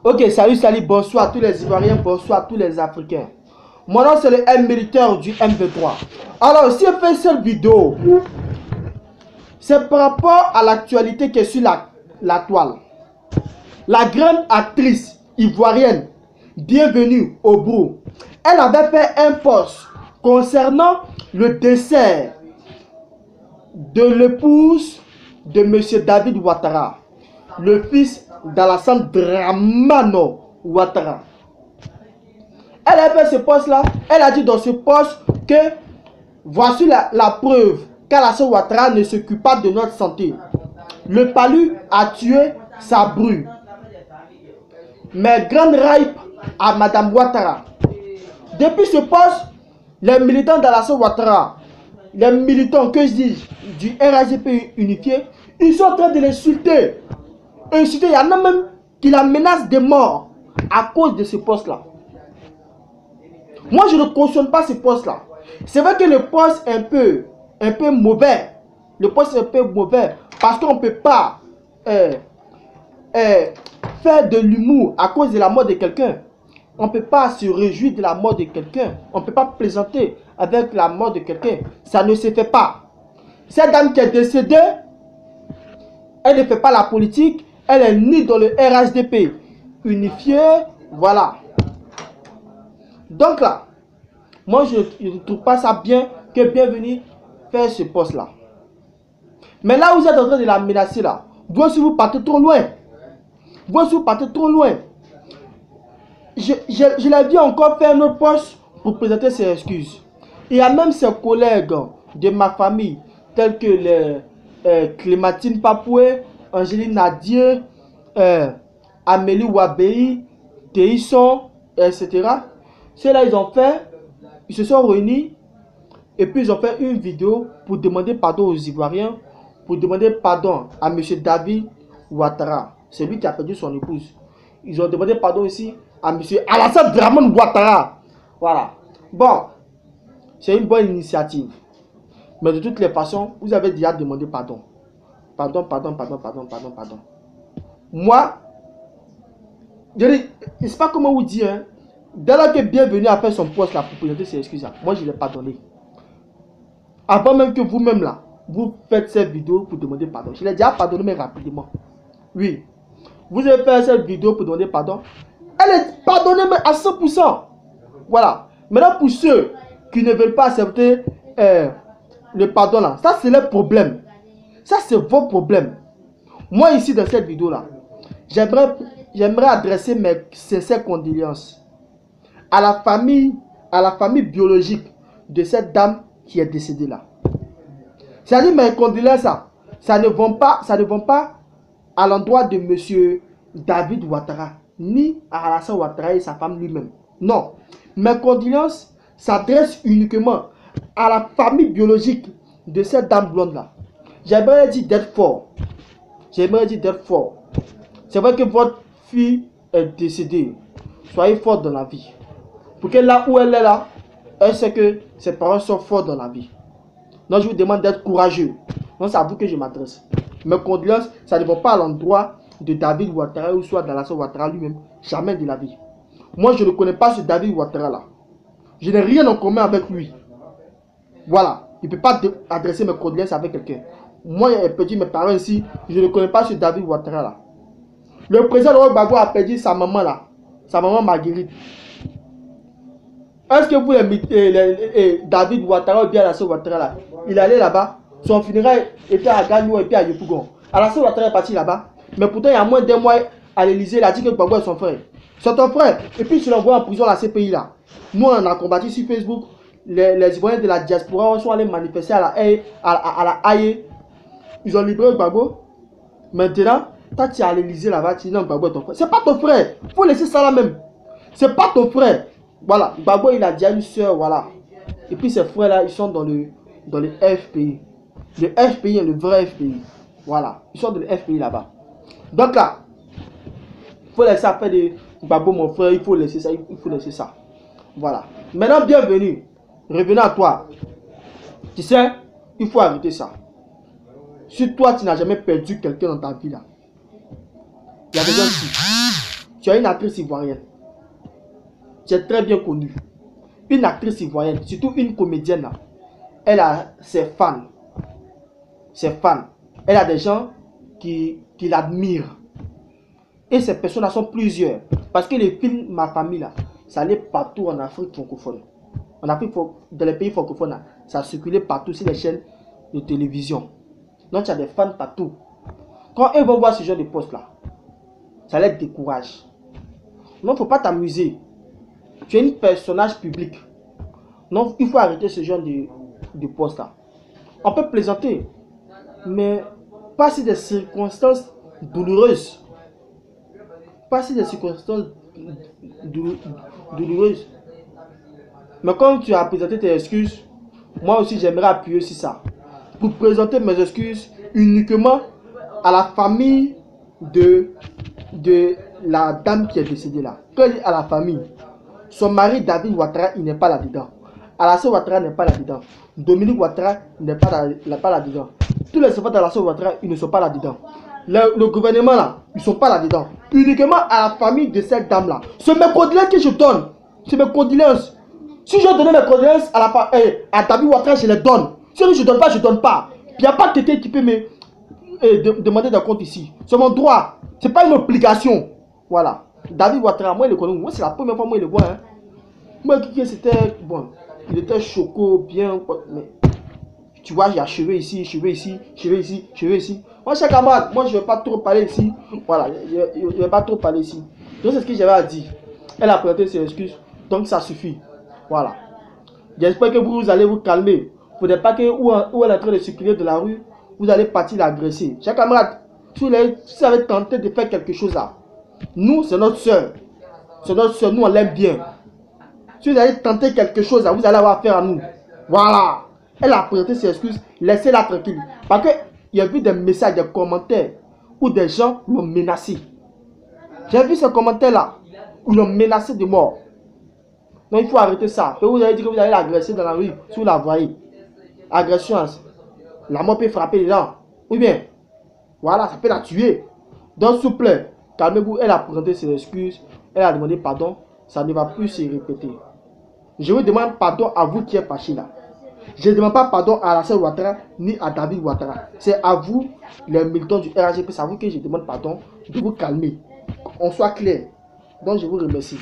Ok, salut, bonsoir à tous les Ivoiriens, bonsoir à tous les Africains. Mon nom c'est le M militaire du M23. Alors, si on fait cette vidéo, c'est par rapport à l'actualité qui est sur la toile. La grande actrice ivoirienne, Bienvenue au Brou, elle avait fait un post concernant le décès de l'épouse de M. David Ouattara, le fils d'Alassane Dramane Ouattara. Elle a fait ce post-là. Elle a dit dans ce post que voici la preuve qu'Alassane Ouattara ne s'occupe pas de notre santé. Le palu a tué sa bru. Mais grande hype à Madame Ouattara. Depuis ce post, les militants d'Alassane Ouattara, les militants que je dis du RHDP unifié, ils sont en train de l'insulter. Il y en a même qui la menacent de mort à cause de ce poste-là. Moi, je ne cautionne pas ce poste-là. C'est vrai que le poste est un peu mauvais. Le poste est un peu mauvais parce qu'on ne peut pas faire de l'humour à cause de la mort de quelqu'un. On ne peut pas se réjouir de la mort de quelqu'un. On ne peut pas plaisanter avec la mort de quelqu'un. Ça ne se fait pas. Cette dame qui est décédée, elle ne fait pas la politique. Elle est née dans le RHDP unifié. Voilà. Donc là, moi je ne trouve pas ça bien que Bienvenue faire ce poste-là. Mais là, vous êtes en train de la menacer là. Voici vous partez trop loin. Voici vous partez trop loin. Je l'ai dit encore faire un autre poste pour présenter ses excuses. Il y a même ses collègues de ma famille, tels que les Clémentine Papoué, Angéline Nadier, Amélie Wabei, Théisson, etc. Ceux-là, ils se sont réunis et puis ils ont fait une vidéo pour demander pardon aux Ivoiriens, pour demander pardon à M. David Ouattara. C'est lui qui a perdu son épouse. Ils ont demandé pardon aussi à M. Alassane Dramane Ouattara. Voilà. Bon, c'est une bonne initiative. Mais de toutes les façons, vous avez déjà demandé pardon. Pardon. Moi, je ne sais pas comment vous dire. Hein. Dès lors que Bienvenue a fait son poste là pour présenter ses excuses là, moi je ne l'ai pas donné. Avant même que vous-même là, vous faites cette vidéo pour demander pardon. Je l'ai déjà pardonné mais rapidement. Oui. Vous avez fait cette vidéo pour demander pardon. Elle est pardonnée mais à 100%. Voilà. Maintenant pour ceux qui ne veulent pas accepter le pardon là, ça c'est leur problème. Ça c'est vos problèmes. Moi ici dans cette vidéo là, j'aimerais adresser mes sincères condoléances à la famille biologique de cette dame qui est décédée là. C'est-à-dire mes condoléances, ça ne vont pas à l'endroit de monsieur David Ouattara, ni à Alassane Ouattara et sa femme lui-même. Non. Mes condoléances s'adressent uniquement à la famille biologique de cette dame blonde là. J'aimerais dire d'être fort. C'est vrai que votre fille est décédée. Soyez fort dans la vie. Pour que là où elle est là, elle sait que ses parents sont forts dans la vie. Donc je vous demande d'être courageux. Donc c'est à vous que je m'adresse. Mes condoléances, ça ne va pas à l'endroit de David Ouattara ou soit d'Alassane Ouattara lui-même. Jamais de la vie. Moi je ne connais pas ce David Ouattara là. Je n'ai rien en commun avec lui. Voilà. Il ne peut pas adresser mes condoléances avec quelqu'un. Moi j'ai perdu mes parents ici. Je ne connais pas ce David Ouattara là. Le président Laurent Gbagbo a perdu sa maman là. Sa maman Marguerite. Est-ce que vous David Ouattara ou bien Alassane Ouattara là, il allait là-bas, son funérail était à Gagnou et puis à Yopougon. Alassane Ouattara est parti là-bas, mais pourtant il y a moins d'un mois à l'Elysée, il a dit que Gbagbo est son frère. C'est ton frère, et puis tu l'envoies en prison à la CPI là. Nous on a combattu sur Facebook, les Ivoiriens de la diaspora sont allés manifester à la Haye. Ils ont libéré Gbagbo. Maintenant, toi tu es à l'Elysée là-bas, tu dis non, Gbagbo est ton frère. C'est pas ton frère, il faut laisser ça là même. C'est pas ton frère. Voilà, Gbagbo il a déjà une soeur, voilà. Et puis ses frères là, ils sont dans le FPI. Le FPI est le vrai FPI. Voilà, ils sont dans le FPI là-bas. Donc là, il faut laisser faire de Gbagbo mon frère, il faut laisser ça, Voilà. Maintenant, Bienvenue. Revenons à toi. Tu sais, il faut arrêter ça. Si toi tu n'as jamais perdu quelqu'un dans ta vie là, il y a des gens qui... Tu as une actrice ivoirienne. Tu es très bien connue. Une actrice ivoirienne, surtout une comédienne là. Elle a ses fans. Ses fans. Elle a des gens qui l'admirent. Et ces personnes-là sont plusieurs. Parce que les films Ma Famille là, ça allait partout en Afrique francophone. En Afrique, dans les pays francophones là, ça circulait partout sur les chaînes de télévision. Donc tu as des fans partout. Quand ils vont voir ce genre de poste là, ça les décourage. Non, il ne faut pas t'amuser. Tu es un personnage public. Non, il faut arrêter ce genre de poste là. On peut plaisanter, mais pas si des circonstances douloureuses. Pas si des circonstances douloureuses. Mais quand tu as présenté tes excuses, moi aussi j'aimerais appuyer sur ça. Pour présenter mes excuses uniquement à la famille de la dame qui est décédée là. Quand il dit à la famille, son mari David Ouattara, il n'est pas là-dedans. Alassane Ouattara n'est pas là-dedans. Dominique Ouattara n'est pas là-dedans. Tous les enfants d'Alassane Ouattara, ils ne sont pas là-dedans. Le gouvernement là, ils ne sont pas là-dedans. Uniquement à la famille de cette dame là. C'est mes condoléances que je donne. C'est mes condoléances. Si je donne mes condoléances à David Ouattara, je les donne. Si je ne donne pas, je ne donne pas. Il n'y a pas quelqu'un qui peut me demander des comptes ici. C'est mon droit. Ce n'est pas une obligation. Voilà. David Ouattara, moi, je le connais. Moi, c'est la première fois que je le vois. Hein. Moi, c'était. Bon, il était choco, bien. Mais, tu vois, il y a cheveux ici, cheveux ici, cheveux ici, cheveux ici. Moi, chers camarades, moi, je ne vais pas trop parler ici. Voilà, je ne vais pas trop parler ici. Donc, c'est ce que j'avais à dire. Elle a présenté ses excuses. Donc, ça suffit. Voilà. J'espère que vous allez vous calmer. Il ne faudrait pas que, où elle est en train de circuler de la rue, vous allez partir l'agresser. Chers camarades, si vous avez tenté de faire quelque chose là, nous, c'est notre soeur. C'est notre soeur, nous, on l'aime bien. Si vous allez tenter quelque chose là, vous allez avoir affaire à nous. Voilà. Elle a présenté ses excuses, laissez-la tranquille. Parce qu'il y a vu des messages, des commentaires où des gens l'ont menacé. J'ai vu ces commentaires là, où ils l'ont menacé de mort. Donc il faut arrêter ça. Vous allez dire que vous allez l'agresser dans la rue, si vous la voyez. Agression, la mort peut frapper les dents. Ou bien, voilà, ça peut la tuer. Donc s'il vous plaît, calmez-vous. Elle a présenté ses excuses, elle a demandé pardon. Ça ne va plus se répéter. Je vous demande pardon à vous qui êtes fâchés là. Je ne demande pas pardon à Alassane Ouattara ni à David Ouattara. C'est à vous, les militants du RAGP, c'est à vous que je demande pardon de vous calmer. On soit clair. Donc je vous remercie.